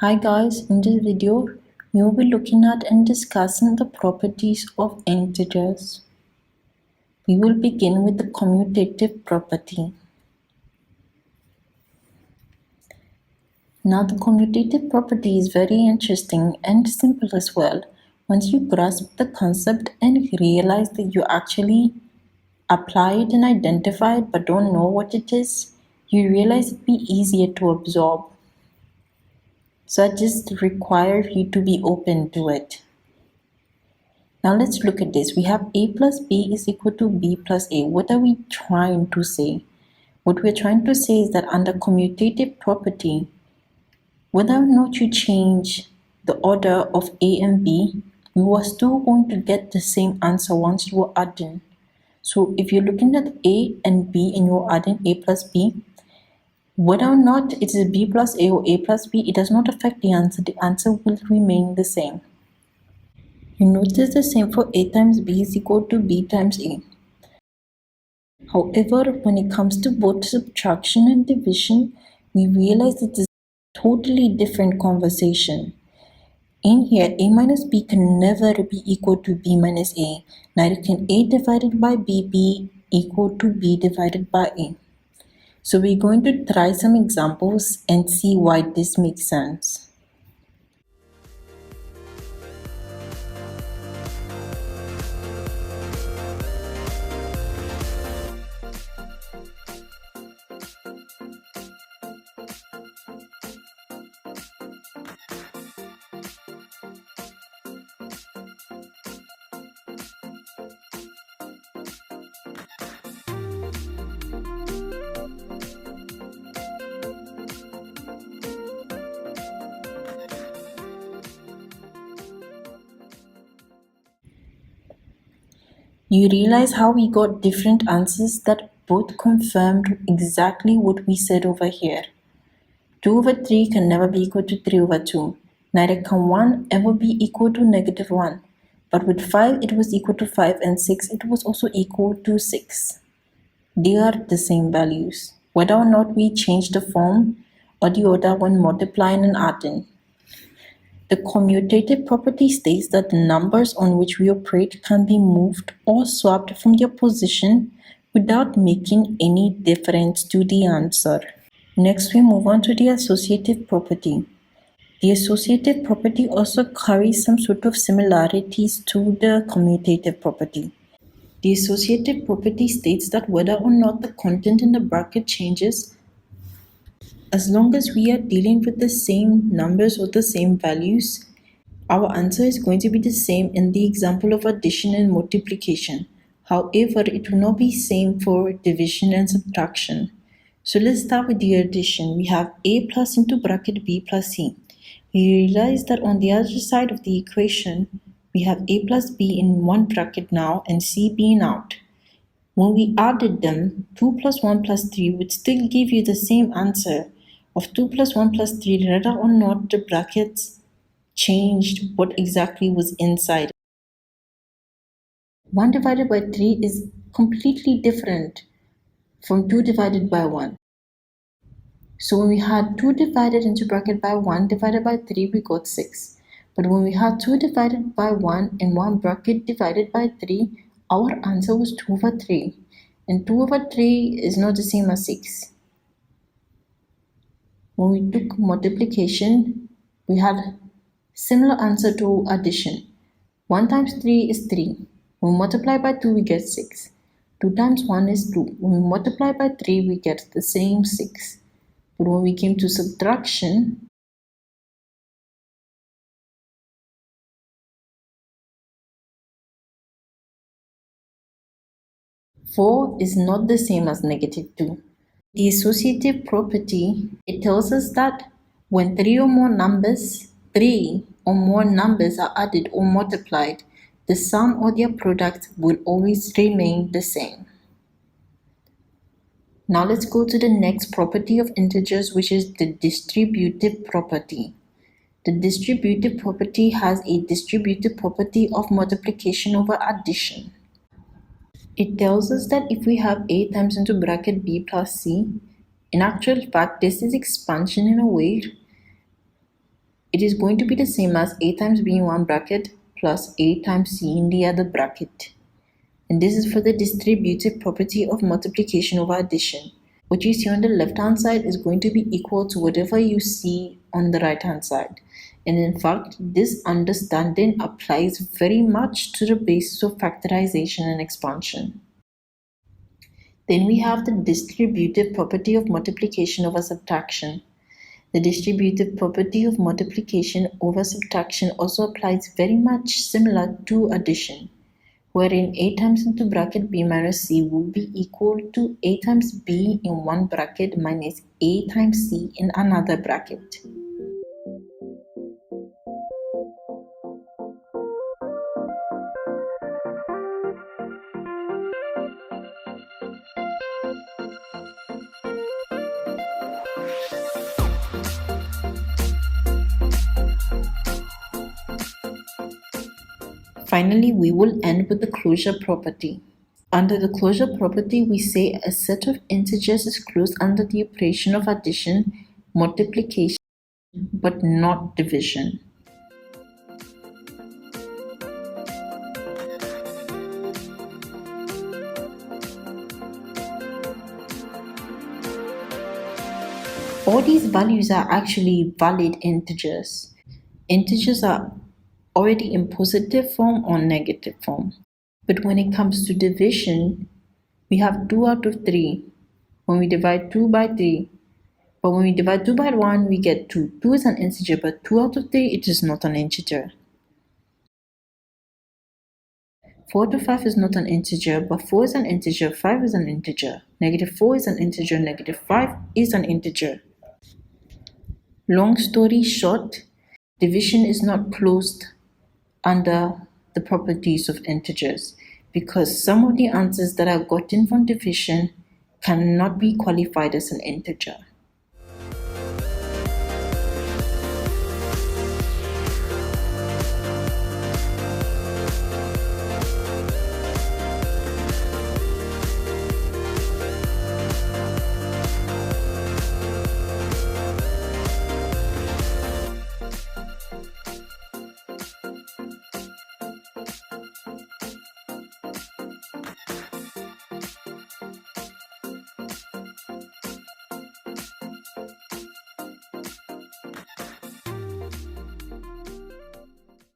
Hi guys, in this video we will be looking at and discussing the properties of integers. We will begin with the commutative property. Now the commutative property is very interesting and simple as well. Once you grasp the concept and realize that you actually apply it and identify it but don't know what it is, you realize it'd be easier to absorb. So I just require you to be open to it. Now let's look at this. We have a plus b is equal to b plus a. What are we trying to say? What we're trying to say is that under commutative property, whether or not you change the order of a and b, you are still going to get the same answer once you are adding. So if you're looking at a and b and you're adding a plus b, whether or not it is b plus a or a plus b, it does not affect the answer. The answer will remain the same. You notice the same for a times b is equal to b times a. However, when it comes to both subtraction and division, we realize it is a totally different conversation. In here, a minus b can never be equal to b minus a. Neither can a divided by b be equal to b divided by a. So we're going to try some examples and see why this makes sense. You realize how we got different answers that both confirmed exactly what we said over here. 2 over 3 can never be equal to 3 over 2. Neither can 1 ever be equal to negative 1. But with 5 it was equal to 5 and 6 it was also equal to 6. They are the same values, whether or not we change the form or the order when multiplying and adding. The commutative property states that the numbers on which we operate can be moved or swapped from their position without making any difference to the answer. Next, we move on to the associative property. The associative property also carries some sort of similarities to the commutative property. The associative property states that whether or not the content in the bracket changes, as long as we are dealing with the same numbers or the same values, our answer is going to be the same in the example of addition and multiplication. However, it will not be same for division and subtraction. So let's start with the addition. We have a plus into bracket b plus c. We realize that on the other side of the equation, we have a plus b in one bracket now and c being out. When we added them, 2 plus 1 plus 3 would still give you the same answer of 2 plus 1 plus 3 whether or not the brackets changed what exactly was inside. 1 divided by 3 is completely different from 2 divided by 1. So when we had 2 divided into bracket by 1 divided by 3, we got 6. But when we had 2 divided by 1 in one bracket divided by 3, our answer was 2 over 3. And 2 over 3 is not the same as 6. When we took multiplication, we had similar answer to addition. 1 times 3 is 3. When we multiply by 2, we get 6. 2 times 1 is 2. When we multiply by 3, we get the same 6. But when we came to subtraction, four is not the same as negative 2. The associative property, it tells us that when three or more numbers are added or multiplied, the sum or their product will always remain the same. Now let's go to the next property of integers, which is the distributive property. The distributive property has a distributive property of multiplication over addition. It tells us that if we have a times into bracket b plus c, in actual fact this is expansion in a way. it is going to be the same as a times b in one bracket plus a times c in the other bracket. And this is for the distributive property of multiplication over addition. What you see on the left hand side is going to be equal to whatever you see on the right hand side. And in fact, this understanding applies very much to the basis of factorization and expansion. Then we have the distributive property of multiplication over subtraction. The distributive property of multiplication over subtraction also applies very much similar to addition, wherein a times into bracket b minus c will be equal to a times b in one bracket minus a times c in another bracket. Finally, we will end with the closure property. Under the closure property, we say a set of integers is closed under the operation of addition, multiplication, but not division. All these values are actually valid integers. Integers are already in positive form or negative form. But when it comes to division, we have 2 out of 3 when we divide 2 by 3. But when we divide 2 by 1, we get 2. 2 is an integer, but 2 out of 3, it is not an integer. 4 to 5 is not an integer, but 4 is an integer, 5 is an integer. Negative 4 is an integer, negative 5 is an integer. Long story short, division is not closed under the properties of integers because some of the answers that are gotten from division cannot be qualified as an integer.